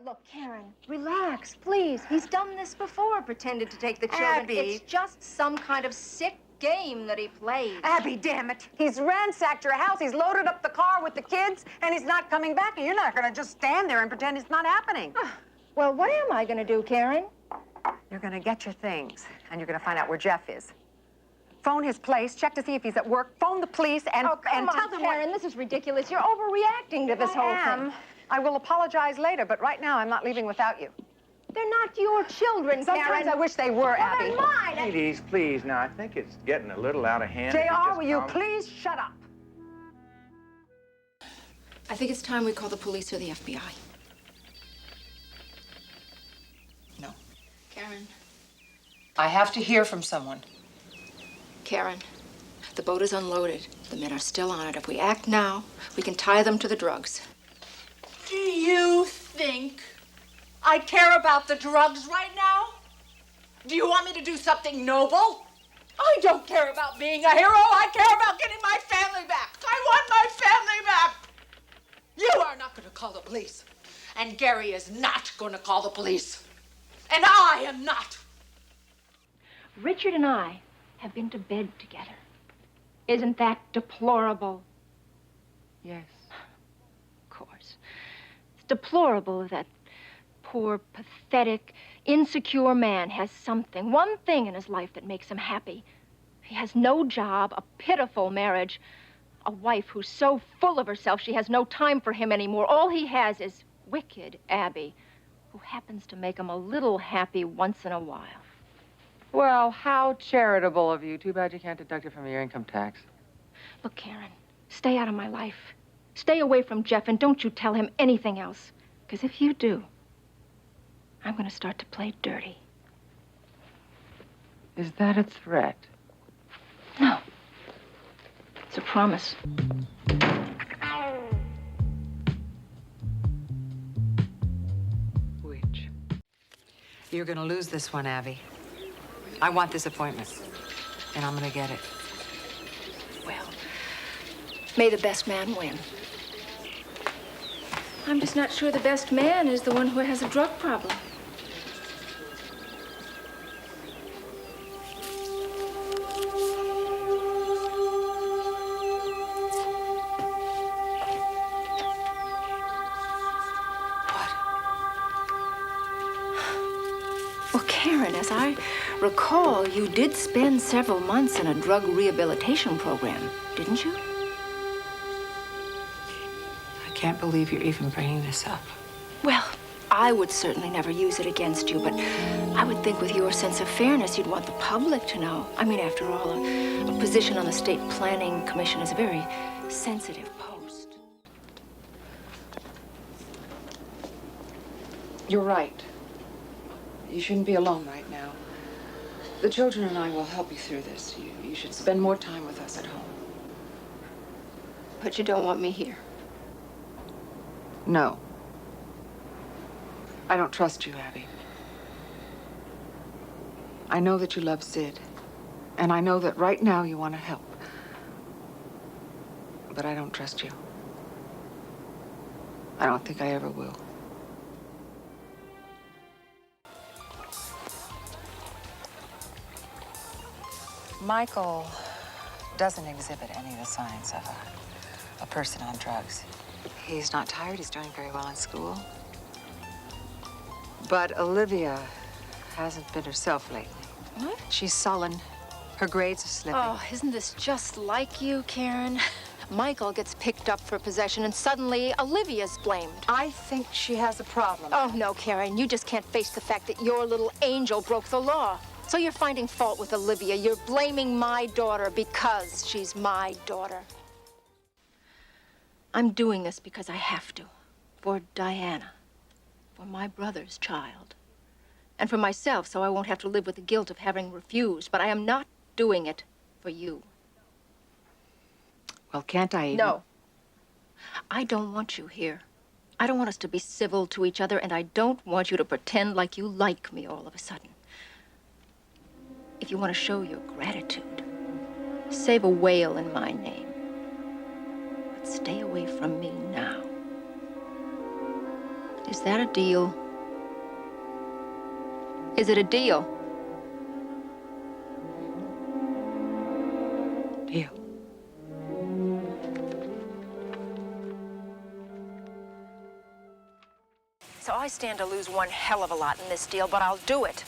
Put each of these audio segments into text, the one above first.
Look, Karen, relax, please. He's done this before, pretended to take the children. Abby. It's just some kind of sick game that he plays. Abby, damn it. He's ransacked your house. He's loaded up the car with the kids, and he's not coming back. And you're not going to just stand there and pretend it's not happening. Well, what am I going to do, Karen? You're going to get your things, and you're going to find out where Jeff is. Phone his place, check to see if he's at work, phone the police, and, Oh, come tell on, them Karen, this is ridiculous. You're overreacting to this whole thing. I will apologize later, but right now I'm not leaving without you. They're not your children, Sometimes Karen. I wish they were, Abby. They're mine. Ladies, please. Now, I think it's getting a little out of hand. JR, will you please shut up? I think it's time we call the police or the FBI. No. Karen. I have to hear from someone. Karen, the boat is unloaded. The men are still on it. If we act now, we can tie them to the drugs. Do you think I care about the drugs right now? Do you want me to do something noble? I don't care about being a hero. I care about getting my family back. I want my family back. You are not going to call the police. And Gary is not going to call the police. And I am not. Richard and I have been to bed together. Isn't that deplorable? Yes. Of course. It's deplorable that poor, pathetic, insecure man has something, one thing in his life that makes him happy. He has no job, a pitiful marriage, a wife who's so full of herself she has no time for him anymore. All he has is wicked Abby, who happens to make him a little happy once in a while. Well, how charitable of you. Too bad you can't deduct it from your income tax. Look, Karen, stay out of my life. Stay away from Jeff, and don't you tell him anything else. Because if you do, I'm going to start to play dirty. Is that a threat? No. It's a promise. Which? You're gonna lose this one, Abby. I want this appointment, and I'm gonna get it. Well, may the best man win. I'm just not sure the best man is the one who has a drug problem. As I recall, you did spend several months in a drug rehabilitation program, didn't you? I can't believe you're even bringing this up. Well, I would certainly never use it against you, but I would think with your sense of fairness, you'd want the public to know. I mean, after all, a position on the State Planning Commission is a very sensitive post. You're right. You shouldn't be alone right now. The children and I will help you through this. You should spend more time with us at home. But you don't want me here. No. I don't trust you, Abby. I know that you love Sid, and I know that right now you want to help. But I don't trust you. I don't think I ever will. Michael doesn't exhibit any of the signs of a person on drugs. He's not tired. He's doing very well in school. But Olivia hasn't been herself lately. What? She's sullen. Her grades are slipping. Oh, isn't this just like you, Karen? Michael gets picked up for possession, and suddenly Olivia's blamed. I think she has a problem. Oh, no, Karen. You just can't face the fact that your little angel broke the law. So you're finding fault with Olivia. You're blaming my daughter because she's my daughter. I'm doing this because I have to. For Diana. For my brother's child. And for myself, so I won't have to live with the guilt of having refused. But I am not doing it for you. Well, can't I even... No. I don't want you here. I don't want us to be civil to each other, and I don't want you to pretend like you like me all of a sudden. If you want to show your gratitude, save a whale in my name. But stay away from me now. Is that a deal? Is it a deal? Deal. So I stand to lose one hell of a lot in this deal, but I'll do it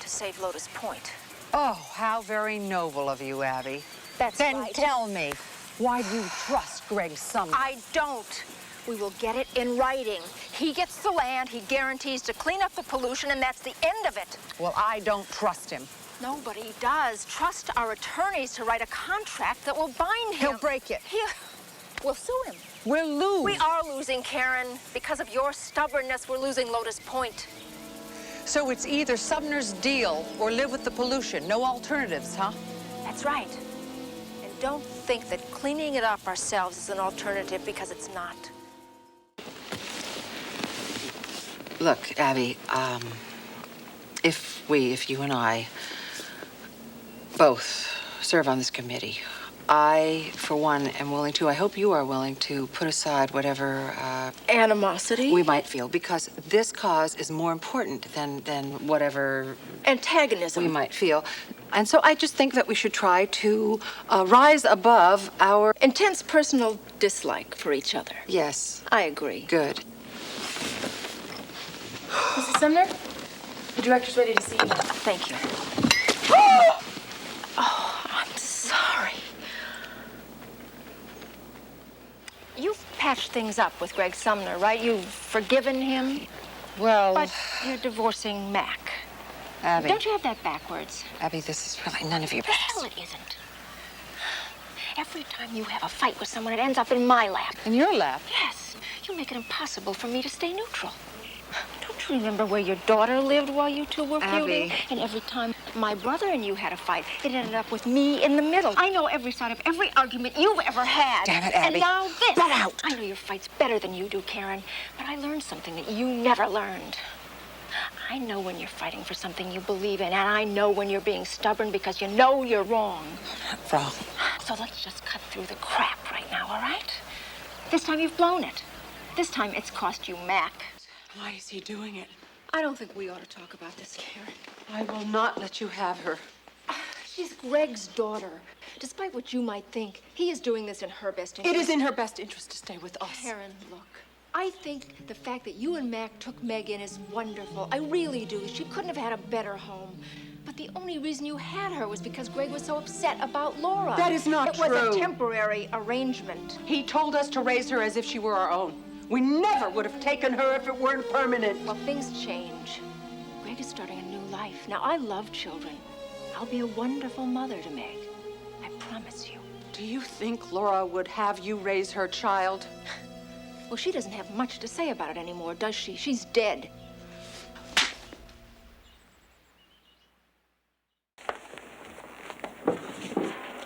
to save Lotus Point. Oh, how very noble of you, Abby. That's then right. tell me, why do you trust Greg Sumner? I don't. We will get it in writing. He gets the land, he guarantees to clean up the pollution, and that's the end of it. Well, I don't trust him. Nobody does. Trust our attorneys to write a contract that will bind him. He'll break it. We'll sue him. We'll lose. We are losing, Karen. Because of your stubbornness, we're losing Lotus Point. So it's either Sumner's deal or live with the pollution. No alternatives, huh? That's right. And don't think that cleaning it up ourselves is an alternative, because it's not. Look, Abby, if you and I both serve on this committee, I, for one, am willing to, I hope you are willing to put aside whatever Animosity? we might feel, because this cause is more important than whatever Antagonism. we might feel. And so I just think that we should try to rise above our... Intense personal dislike for each other. Yes, I agree. good. Mrs. Sumner, the director's ready to see you. Thank you. Oh, I'm sorry. You've patched things up with Greg Sumner, right? You've forgiven him, Well, but you're divorcing Mac. Abby, Don't you have that backwards? Abby, this is really none of your The hell it isn't. Every time you have a fight with someone, it ends up in my lap. In your lap? Yes, you make it impossible for me to stay neutral. Don't you remember where your daughter lived while you two were feuding? Abby. And every time my brother and you had a fight, it ended up with me in the middle. I know every side of every argument you've ever had. Damn it, Abby. And now this. Get out. I know your fights better than you do, Karen, but I learned something that you never learned. I know when you're fighting for something you believe in, and I know when you're being stubborn because you know you're wrong. Wrong. So let's just cut through the crap right now, all right? This time you've blown it. This time it's cost you Mac. Why is he doing it? I don't think we ought to talk about this, Karen. I will not let you have her. She's Greg's daughter. Despite what you might think, he is doing this in her best interest. It is in her best interest to stay with us. Karen, look. I think the fact that you and Mac took Meg in is wonderful. I really do. She couldn't have had a better home. But the only reason you had her was because Greg was so upset about Laura. That is not true. It was a true. temporary arrangement. He told us to raise her as if she were our own. We never would have taken her if it weren't permanent. Well, things change. Greg is starting a new life. Now, I love children. I'll be a wonderful mother to Meg. I promise you. Do you think Laura would have you raise her child? Well, she doesn't have much to say about it anymore, does she? She's dead.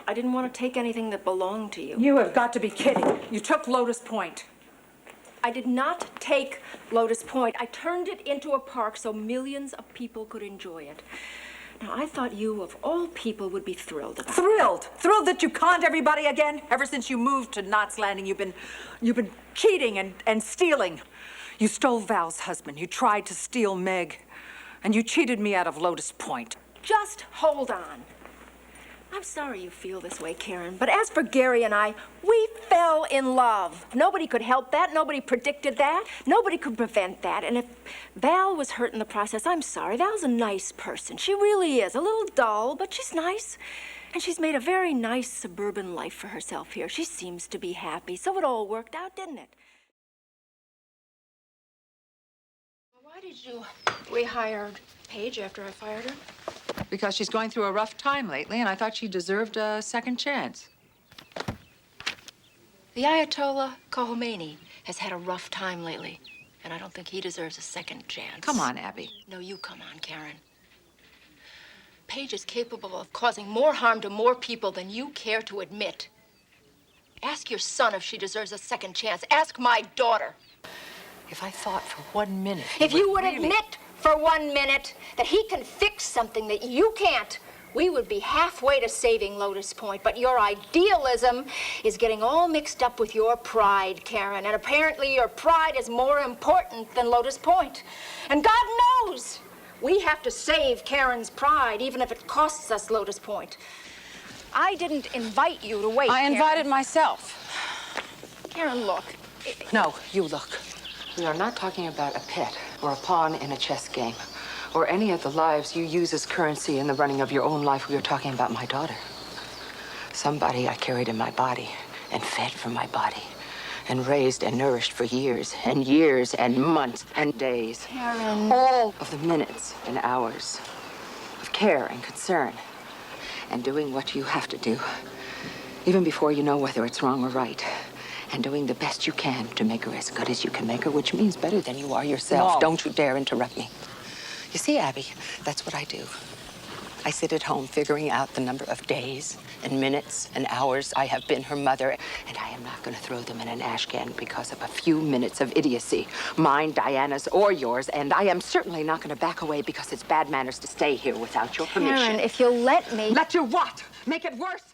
I didn't want to take anything that belonged to you. You have got to be kidding. You took Lotus Point. I did not take Lotus Point. I turned it into a park so millions of people could enjoy it. Now, I thought you, of all people, would be thrilled about it. Thrilled. Thrilled that you conned everybody again? Ever since you moved to Knots Landing, you've been cheating and stealing. You stole Val's husband. You tried to steal Meg. And you cheated me out of Lotus Point. Just hold on. I'm sorry you feel this way, Karen, but as for Gary and I, we fell in love. Nobody could help that. Nobody predicted that. Nobody could prevent that. And if Val was hurt in the process, I'm sorry. Val's a nice person. She really is. A little dull, but she's nice. And she's made a very nice suburban life for herself here. She seems to be happy. So it all worked out, didn't it? Why did you rehire Paige after I fired her? Because she's going through a rough time lately, and I thought she deserved a second chance. The Ayatollah Khomeini has had a rough time lately, and I don't think he deserves a second chance. Come on, Abby. No, you come on, Karen. Paige is capable of causing more harm to more people than you care to admit. Ask your son if she deserves a second chance. Ask my daughter. If I thought for 1 minute... If you would admit for 1 minute that he can fix something that you can't, we would be halfway to saving Lotus Point, but your idealism is getting all mixed up with your pride, Karen, and apparently your pride is more important than Lotus Point. And God knows we have to save Karen's pride, even if it costs us Lotus Point. I didn't invite you to wait, I Karen. invited myself. Karen, look. No, you look. We are not talking about a pet or a pawn in a chess game or any of the lives you use as currency in the running of your own life. We are talking about my daughter. Somebody I carried in my body and fed from my body and raised and nourished for years and years and months and days. Karen. All of the minutes and hours of care and concern and doing what you have to do, even before you know whether it's wrong or right. And doing the best you can to make her as good as you can make her, which means better than you are yourself. No. Don't you dare interrupt me. You see, Abby, that's what I do. I sit at home figuring out the number of days and minutes and hours I have been her mother, and I am not going to throw them in an ash can because of a few minutes of idiocy, mine, Diana's, or yours, and I am certainly not going to back away because it's bad manners to stay here without your permission. Karen, if you'll let me... Let you what? Make it worse?